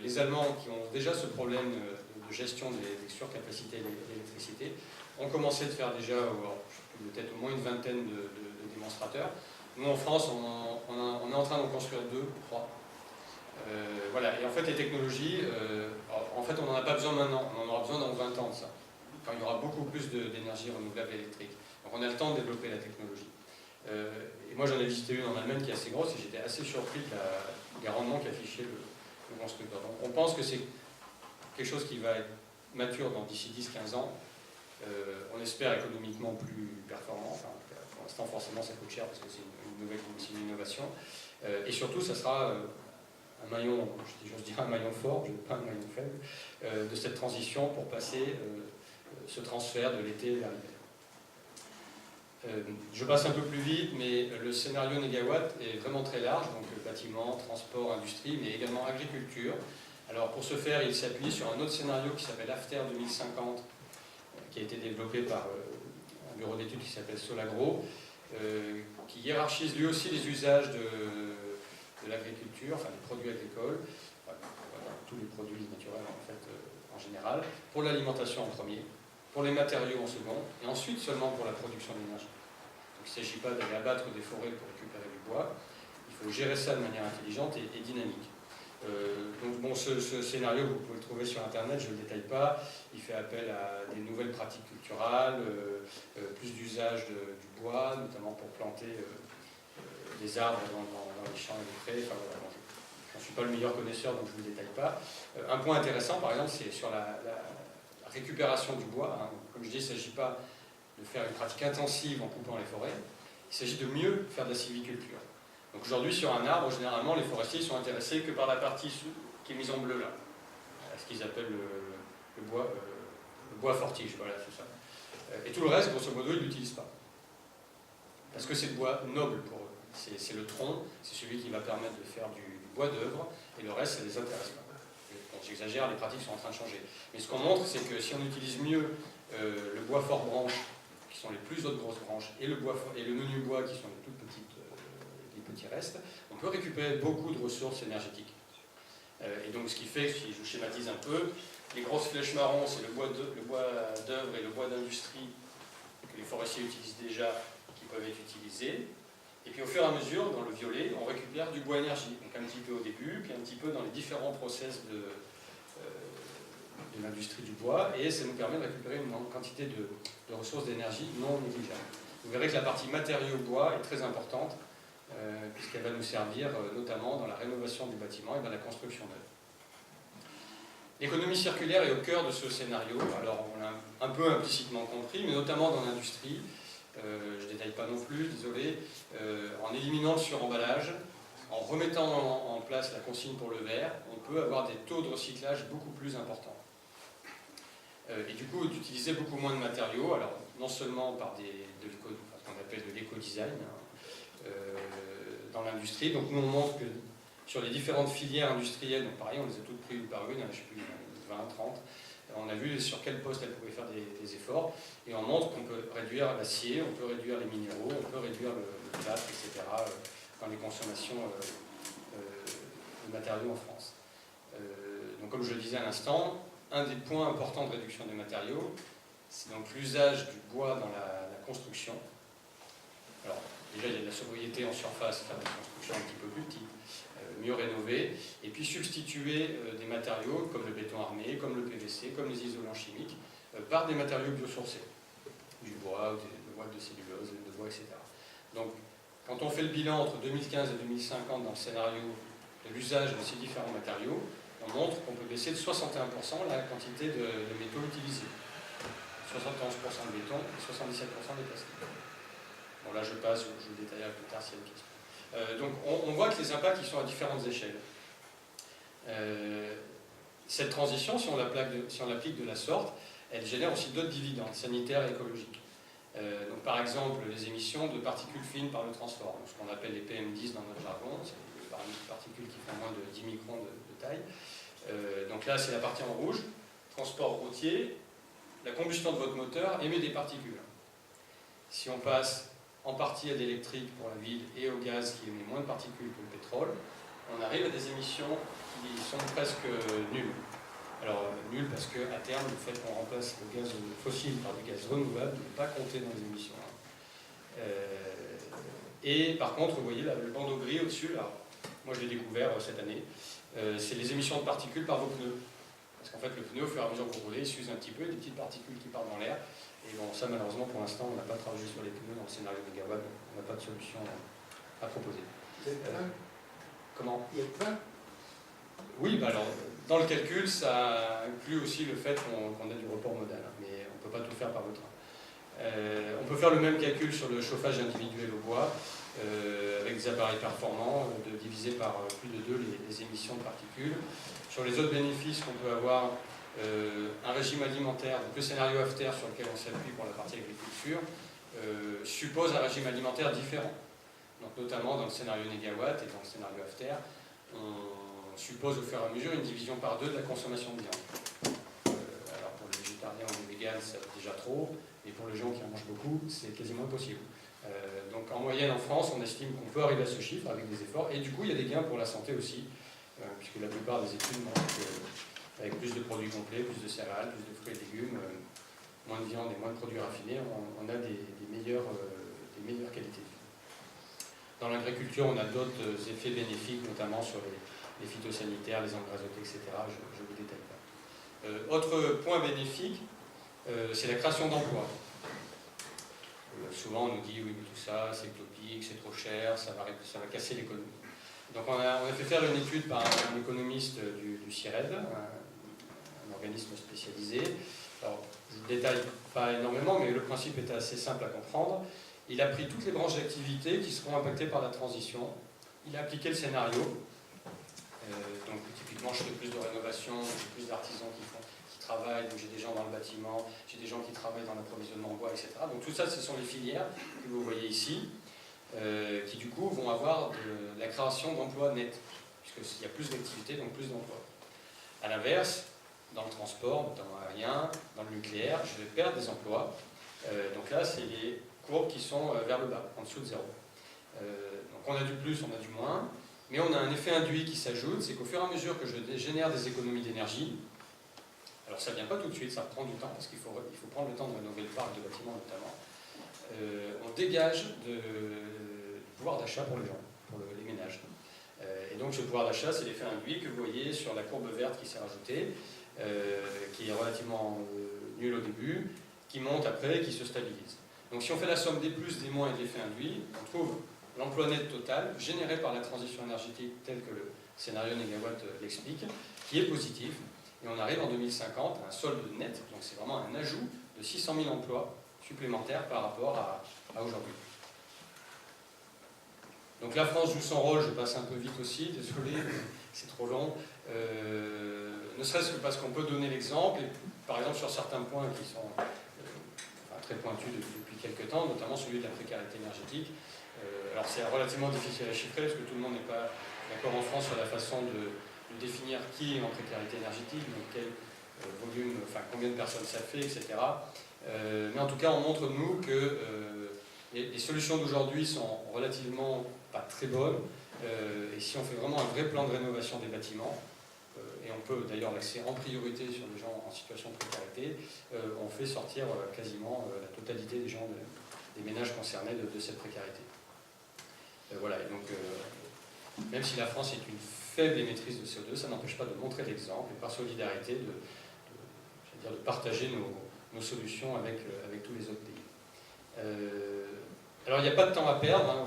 les Allemands, qui ont déjà ce problème de gestion des surcapacités d'électricité, ont commencé de faire déjà peut-être au moins une vingtaine de démonstrateurs. Nous, en France, on est en train d'en construire 2 ou 3. Voilà. Et en fait, les technologies, en fait, on n'en a pas besoin maintenant. On en aura besoin dans 20 ans de ça, quand il y aura beaucoup plus d'énergie renouvelable électrique. Donc on a le temps de développer la technologie. Et moi, j'en ai visité une en Allemagne qui est assez grosse, et j'étais assez surpris des rendements qu'affichait le constructeur. Donc on pense que c'est quelque chose qui va être mature d'ici 10-15 ans, on espère économiquement plus performant. Enfin, pour l'instant, forcément, ça coûte cher parce que c'est une innovation. Et surtout, ça sera un maillon, j'ose dire un maillon fort, pas un maillon faible, de cette transition pour passer ce transfert de l'été vers l'hiver. Je passe un peu plus vite, mais le scénario négawatt est vraiment très large, donc bâtiment, transport, industrie, mais également agriculture. Alors pour ce faire, il s'appuie sur un autre scénario qui s'appelle After 2050, qui a été développé par un bureau d'études qui s'appelle Solagro, qui hiérarchise lui aussi les usages de l'agriculture, enfin des produits agricoles, tous les produits naturels en fait en général, pour l'alimentation en premier, pour les matériaux en second, et ensuite seulement pour la production d'énergie. Donc il ne s'agit pas d'aller abattre des forêts pour récupérer du bois, il faut gérer ça de manière intelligente et dynamique. Donc bon, ce scénario, vous pouvez le trouver sur Internet, je ne le détaille pas, il fait appel à des nouvelles pratiques culturales, plus d'usage du bois, notamment pour planter des arbres dans les champs et les prés. Enfin, voilà, bon, je ne suis pas le meilleur connaisseur, donc je ne vous le détaille pas. Un point intéressant, par exemple, c'est sur la récupération du bois. Hein. Comme je dis, il ne s'agit pas de faire une pratique intensive en coupant les forêts, il s'agit de mieux faire de la sylviculture. Donc aujourd'hui, sur un arbre, généralement, les forestiers sont intéressés que par la partie qui est mise en bleu là, ce qu'ils appellent le bois fortige, voilà, c'est ça. Et tout le reste, grosso modo, ils ne l'utilisent pas. Parce que c'est le bois noble pour eux. C'est le tronc, c'est celui qui va permettre de faire du bois d'œuvre, et le reste, ça ne les intéresse pas. Bon, j'exagère, les pratiques sont en train de changer. Mais ce qu'on montre, c'est que si on utilise mieux le bois fort branche, qui sont les plus hautes grosses branches, et le menu bois, qui sont les toutes petites, les petits restes, on peut récupérer beaucoup de ressources énergétiques. Et donc ce qui fait, si je schématise un peu, les grosses flèches marron, c'est le bois d'œuvre et le bois d'industrie que les forestiers utilisent déjà, qui peuvent être utilisés. Et puis au fur et à mesure, dans le violet, on récupère du bois énergie. Donc un petit peu au début, puis un petit peu dans les différents process de l'industrie du bois, et ça nous permet de récupérer une quantité de ressources d'énergie non négligeable. Vous verrez que la partie matériaux bois est très importante, puisqu'elle va nous servir notamment dans la rénovation du bâtiment et dans la construction neuve. L'économie circulaire est au cœur de ce scénario, alors on l'a un peu implicitement compris, mais notamment dans l'industrie, je ne détaille pas non plus, désolé, en éliminant le suremballage, en remettant en place la consigne pour le verre, on peut avoir des taux de recyclage beaucoup plus importants. Et du coup, d'utiliser beaucoup moins de matériaux, alors non seulement par ce qu'on appelle de l'éco-design dans l'industrie, donc nous on montre que sur les différentes filières industrielles, donc pareil, on les a toutes prises une par une, je ne sais plus, 20, 30, on a vu sur quel poste elles pouvaient faire des efforts, et on montre qu'on peut réduire l'acier, on peut réduire les minéraux, on peut réduire le plâtre, etc., dans les consommations de matériaux en France. Donc comme je le disais à l'instant, un des points importants de réduction des matériaux, c'est donc l'usage du bois dans la construction. Alors, déjà, il y a de la sobriété en surface, faire des constructions un petit peu plus petites, mieux rénover, et puis substituer des matériaux comme le béton armé, comme le PVC, comme les isolants chimiques, par des matériaux biosourcés, du bois, de bois de cellulose, de bois, etc. Donc, quand on fait le bilan entre 2015 et 2050 dans le scénario de l'usage de ces différents matériaux, on montre qu'on peut baisser de 61% la quantité de métaux utilisés. 71% de béton et 77% des plastiques. Bon là je passe, je le détaillerai plus tard s'il y a une question. Donc on voit que les impacts ils sont à différentes échelles. Cette transition, si on l'applique de la sorte, elle génère aussi d'autres dividendes sanitaires et écologiques. Donc par exemple les émissions de particules fines par le transport, ce qu'on appelle les PM10 dans notre jargon, c'est des particules qui font moins de 10 microns de taille. Donc là c'est la partie en rouge, transport routier, la combustion de votre moteur émet des particules. Si on passe en partie à l'électrique pour la ville et au gaz qui émet moins de particules que le pétrole, on arrive à des émissions qui sont presque nulles. Alors nulles parce qu'à terme, le fait qu'on remplace le gaz fossile par du gaz renouvelable ne peut pas compter dans les émissions. Et par contre, vous voyez là, le bandeau gris au-dessus, là, moi je l'ai découvert cette année, c'est les émissions de particules par vos pneus. Parce qu'en fait, le pneu, au fur et à mesure que vous roulez, il s'use un petit peu, des petites particules qui partent dans l'air. Et bon, ça, malheureusement, pour l'instant, on n'a pas travaillé sur les pneus dans le scénario de Négawatt, donc on n'a pas de solution à proposer. Les trains, Comment? les trains, Oui, bah alors, dans le calcul, ça inclut aussi le fait qu'on a du report modal, hein, mais on ne peut pas tout faire par le train. On peut faire le même calcul sur le chauffage individuel au bois, avec des appareils performants, de diviser par plus de 2 les émissions de particules. Sur les autres bénéfices qu'on peut avoir, un régime alimentaire, donc le scénario AFTER sur lequel on s'appuie pour la partie agriculture, suppose un régime alimentaire différent. Donc notamment dans le scénario négawatt et dans le scénario AFTER, on suppose au fur et à mesure une division par 2 de la consommation de viande. Alors pour les végétariens ou les véganes, c'est déjà trop, et pour les gens qui en mangent beaucoup, c'est quasiment impossible. Donc en moyenne en France, on estime qu'on peut arriver à ce chiffre avec des efforts, et du coup il y a des gains pour la santé aussi, puisque la plupart des études montrent qu'avec plus de produits complets, plus de céréales, plus de fruits et légumes, moins de viande et moins de produits raffinés, on a des meilleures qualités de vie. Dans l'agriculture, on a d'autres effets bénéfiques, notamment sur les phytosanitaires, les engrais azotés, etc. Je ne vous détaille pas. Autre point bénéfique, c'est la création d'emplois. Souvent, on nous dit oui, mais tout ça, c'est utopique, c'est trop cher, ça va casser l'économie. Donc, on a fait faire une étude par un économiste du CIRED, un organisme spécialisé. Alors, je ne détaille pas énormément, mais le principe est assez simple à comprendre. Il a pris toutes les branches d'activité qui seront impactées par la transition. Il a appliqué le scénario. Donc, typiquement, je fais plus de rénovation, j'ai plus d'artisans qui travaillent, donc j'ai des gens dans le bâtiment, j'ai des gens qui travaillent dans l'approvisionnement en bois, etc. Donc, tout ça, ce sont les filières que vous voyez ici, qui, du coup, vont avoir de la création d'emplois nets, puisqu'il y a plus d'activité, donc plus d'emplois. À l'inverse, dans le transport, notamment aérien, dans le nucléaire, je vais perdre des emplois. Donc là, c'est les courbes qui sont vers le bas, en dessous de zéro. Donc on a du plus, on a du moins, mais on a un effet induit qui s'ajoute, c'est qu'au fur et à mesure que je génère des économies d'énergie, alors ça ne vient pas tout de suite, ça prend du temps, parce qu'il faut prendre le temps de rénover le parc de bâtiments notamment, on dégage du pouvoir d'achat pour les gens, pour les ménages. Et donc ce pouvoir d'achat, c'est l'effet induit que vous voyez sur la courbe verte qui s'est rajoutée, qui est relativement nul au début, qui monte après, qui se stabilise. Donc si on fait la somme des plus, des moins et de l'effet induit, on trouve l'emploi net total généré par la transition énergétique tel que le scénario négawatt l'explique, qui est positif. Et on arrive en 2050 à un solde net, donc c'est vraiment un ajout de 600 000 emplois supplémentaires par rapport à aujourd'hui. Donc la France joue son rôle, je passe un peu vite aussi, désolé, c'est trop long. Ne serait-ce que parce qu'on peut donner l'exemple, et par exemple sur certains points qui sont très pointus depuis quelques temps, notamment celui de la précarité énergétique. Alors c'est relativement difficile à chiffrer, parce que tout le monde n'est pas d'accord en France sur la façon de définir qui est en précarité énergétique, donc quel volume, enfin combien de personnes ça fait, etc. Mais en tout cas, on montre nous que les solutions d'aujourd'hui sont relativement pas très bonnes, et si on fait vraiment un vrai plan de rénovation des bâtiments, et on peut d'ailleurs l'axer en priorité sur les gens en situation de précarité, on fait sortir quasiment la totalité des gens, des ménages concernés de cette précarité. Voilà, et donc même si la France est une faible émettrice de CO2, ça n'empêche pas de montrer l'exemple et par solidarité de partager nos solutions avec tous les autres pays. Alors il n'y a pas de temps à perdre, hein,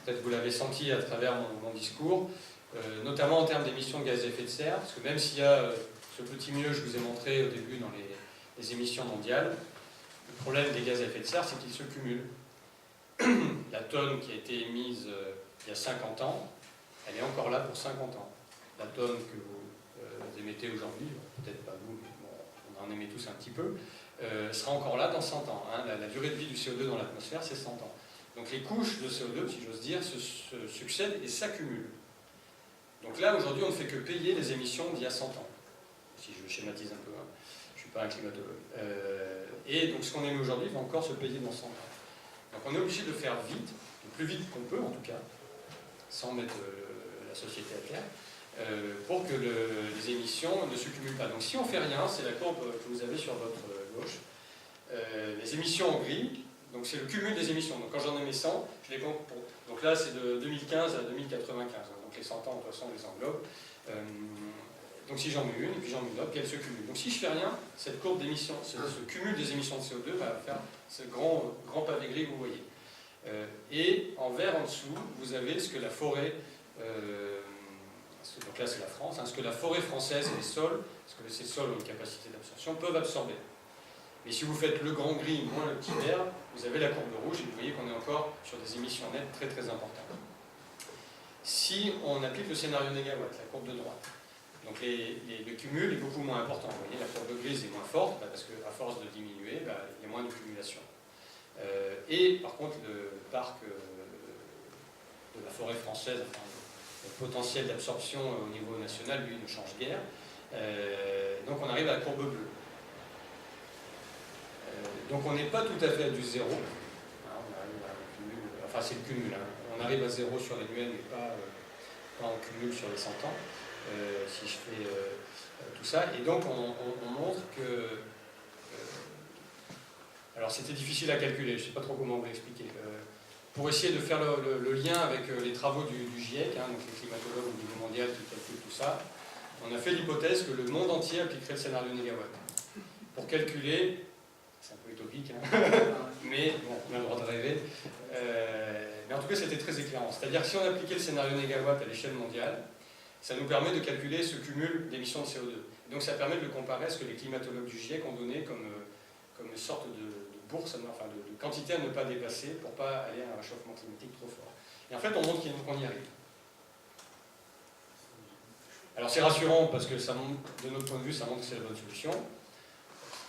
peut-être vous l'avez senti à travers mon discours, notamment en termes d'émissions de gaz à effet de serre, parce que même s'il y a ce petit mieux que je vous ai montré au début dans les émissions mondiales, le problème des gaz à effet de serre, c'est qu'ils se cumulent. La tonne qui a été émise il y a 50 ans, elle est encore là pour 50 ans. La tonne que vous émettez aujourd'hui, peut-être pas vous, mais bon, on en émet tous un petit peu, sera encore là dans 100 ans. Hein. La durée de vie du CO2 dans l'atmosphère, c'est 100 ans. Donc les couches de CO2, si j'ose dire, se succèdent et s'accumulent. Donc là, aujourd'hui, on ne fait que payer les émissions d'il y a 100 ans. Si je schématise un peu, hein. Je ne suis pas un climatologue. Et donc ce qu'on émet aujourd'hui va encore se payer dans 100 ans. Donc on est obligé de faire vite, le plus vite qu'on peut en tout cas, sans mettre la société à terre, pour que les émissions ne se cumulent pas. Donc si on ne fait rien, c'est la courbe que vous avez sur votre gauche, les émissions en gris, donc c'est le cumul des émissions. Donc quand j'en émets 100, je les compte pour... Donc là c'est de 2015 à 2095, donc les 100 ans de toute façon on les englobe. Donc si j'en mets une, et puis j'en mets une autre, puis elle se cumule. Donc si je fais rien, cette courbe d'émissions, ce cumul des émissions de CO2 va faire ce grand pavé gris que vous voyez. Et en vert en dessous, vous avez ce que la forêt, donc là c'est la France, ce que la forêt française et les sols, parce que ces sols ont une capacité d'absorption, peuvent absorber. Mais si vous faites le grand gris moins le petit vert, vous avez la courbe rouge et vous voyez qu'on est encore sur des émissions nettes très très importantes. Si on applique le scénario négawatt, la courbe de droite, donc le cumul est beaucoup moins important. Vous voyez, la courbe grise est moins forte, parce qu'à force de diminuer, il y a moins de cumulation. Et par contre, le parc de la forêt française, enfin, le potentiel d'absorption au niveau national, lui, ne change guère. Donc on arrive à la courbe bleue. Donc on n'est pas tout à fait à du zéro. On arrive à un cumul, enfin c'est le cumul. On arrive à zéro sur l'annuel, mais pas en cumul sur les 100 ans, si je fais tout ça. Et donc on montre que... alors c'était difficile à calculer, je ne sais pas trop comment vous l'expliquer. Pour essayer de faire le lien avec les travaux du GIEC, donc les climatologues au niveau mondial qui calculent tout ça, on a fait l'hypothèse que le monde entier appliquerait le scénario négawatt. Pour calculer, c'est un peu utopique, mais bon, on a le droit de rêver. Mais en tout cas, c'était très éclairant. C'est-à-dire que si on appliquait le scénario négawatt à l'échelle mondiale, ça nous permet de calculer ce cumul d'émissions de CO2. Donc ça permet de le comparer à ce que les climatologues du GIEC ont donné comme une sorte de bourse, enfin de quantité à ne pas dépasser pour ne pas aller à un réchauffement climatique trop fort. Et en fait, on montre qu'on y arrive. Alors c'est rassurant parce que ça montre, de notre point de vue, ça montre que c'est la bonne solution.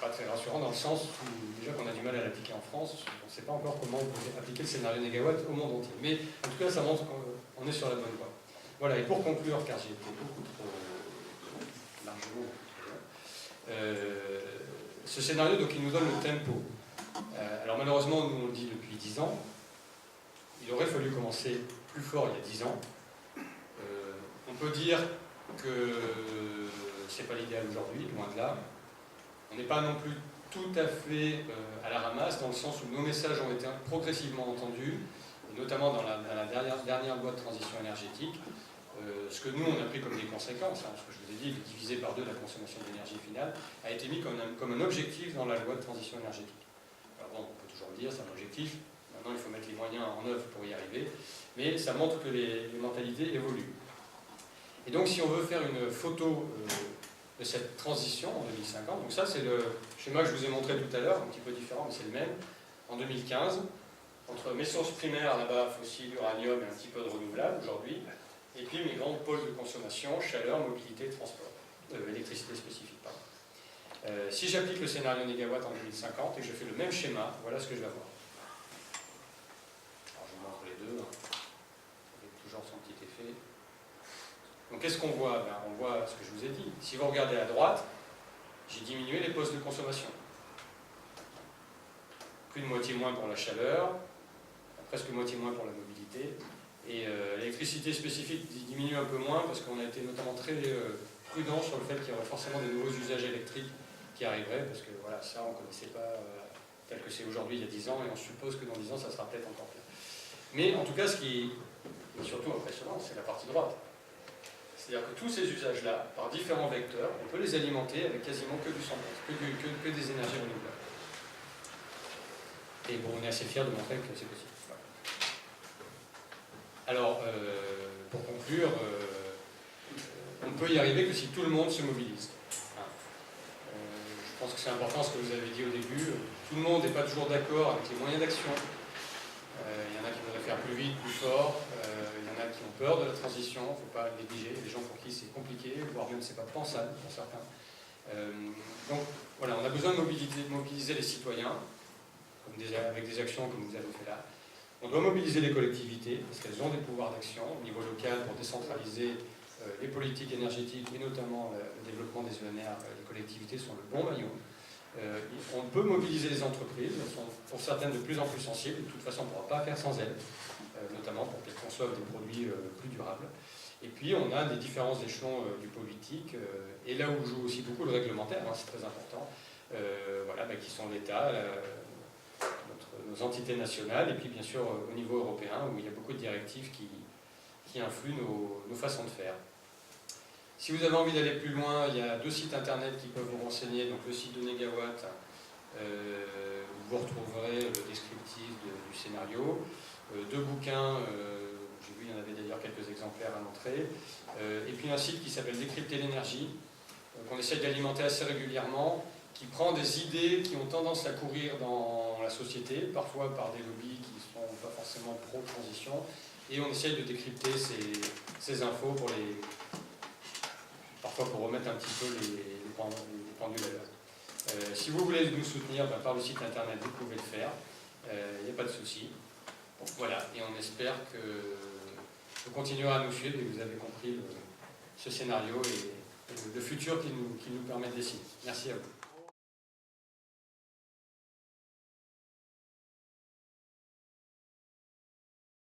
Pas très rassurant dans le sens où déjà qu'on a du mal à l'appliquer en France, on ne sait pas encore comment on peut appliquer le scénario négawatt au monde entier. Mais en tout cas, ça montre qu'on est sur la bonne voie. Voilà, et pour conclure, car j'ai été beaucoup trop largement ce scénario, donc, il nous donne le tempo. Alors malheureusement, nous on le dit depuis 10 ans, il aurait fallu commencer plus fort il y a 10 ans. On peut dire que c'est pas l'idéal aujourd'hui, loin de là. On n'est pas non plus tout à fait à la ramasse, dans le sens où nos messages ont été progressivement entendus, et notamment dans la dernière loi de transition énergétique. Ce que nous, on a pris comme des conséquences, ce que je vous ai dit, diviser par 2 la consommation d'énergie finale, a été mis comme un objectif dans la loi de transition énergétique. Alors bon, on peut toujours le dire, c'est un objectif, maintenant il faut mettre les moyens en œuvre pour y arriver, mais ça montre que les mentalités évoluent. Et donc si on veut faire une photo de cette transition en 2050. Donc ça, c'est le schéma que je vous ai montré tout à l'heure, un petit peu différent, mais c'est le même. En 2015, entre mes sources primaires, là-bas, fossiles, uranium et un petit peu de renouvelable aujourd'hui, et puis mes grands pôles de consommation, chaleur, mobilité, transport, électricité spécifique, pardon. Si j'applique le scénario négawatt en 2050 et que je fais le même schéma, voilà ce que je vais avoir. Alors je vous montre les deux, avec toujours son petit effet. Donc qu'est-ce qu'on voit? On voit ce que je vous ai dit. Si vous regardez à droite, j'ai diminué les postes de consommation. Plus de moitié moins pour la chaleur, presque moitié moins pour la mobilité. Et l'électricité spécifique diminue un peu moins parce qu'on a été notamment très prudent sur le fait qu'il y aurait forcément des nouveaux usages électriques qui arriveraient, parce que voilà, ça on ne connaissait pas tel que c'est aujourd'hui il y a 10 ans, et on suppose que dans 10 ans ça sera peut-être encore pire. Mais en tout cas, ce qui est surtout impressionnant, c'est la partie droite. C'est-à-dire que tous ces usages-là, par différents vecteurs, on peut les alimenter avec quasiment que du 100%, que des énergies renouvelables. Et bon, on est assez fiers de montrer que c'est possible. Voilà. Alors, pour conclure, on ne peut y arriver que si tout le monde se mobilise. Je pense que c'est important ce que vous avez dit au début. Tout le monde n'est pas toujours d'accord avec les moyens d'action. Il y en a qui voudraient faire plus vite, plus fort. Il y en a qui ont peur de la transition, il ne faut pas le négliger. Les gens pour qui c'est compliqué, voire même c'est pas pensable pour certains. Donc voilà, on a besoin de mobiliser les citoyens, avec des actions comme vous avez fait là. On doit mobiliser les collectivités, parce qu'elles ont des pouvoirs d'action au niveau local pour décentraliser les politiques énergétiques, et notamment le développement des ENR. Les collectivités sont le bon maillot. On peut mobiliser les entreprises, elles sont pour certaines de plus en plus sensibles, de toute façon on ne pourra pas faire sans elles, notamment pour qu'elles conçoivent des produits plus durables. Et puis on a des différents échelons du politique, et là où joue aussi beaucoup le réglementaire, c'est très important, voilà, qui sont l'État, nos entités nationales, et puis bien sûr au niveau européen, où il y a beaucoup de directives qui influent nos façons de faire. Si vous avez envie d'aller plus loin, il y a 2 sites internet qui peuvent vous renseigner. Donc le site de Négawatt, où vous retrouverez le descriptif du scénario. 2 bouquins, J'ai vu, il y en avait d'ailleurs quelques exemplaires à montrer. Et puis un site qui s'appelle Décrypter l'énergie, qu'on essaie d'alimenter assez régulièrement, qui prend des idées qui ont tendance à courir dans la société, parfois par des lobbies qui ne sont pas forcément pro-transition, et on essaye de décrypter ces infos parfois pour remettre un petit peu les pendules à l'heure. Si vous voulez nous soutenir par le site internet, vous pouvez le faire, il n'y a pas de souci. Donc, voilà, et on espère que vous continuerez à nous suivre et que vous avez compris ce scénario et le futur qui nous permet de dessiner. Merci à vous.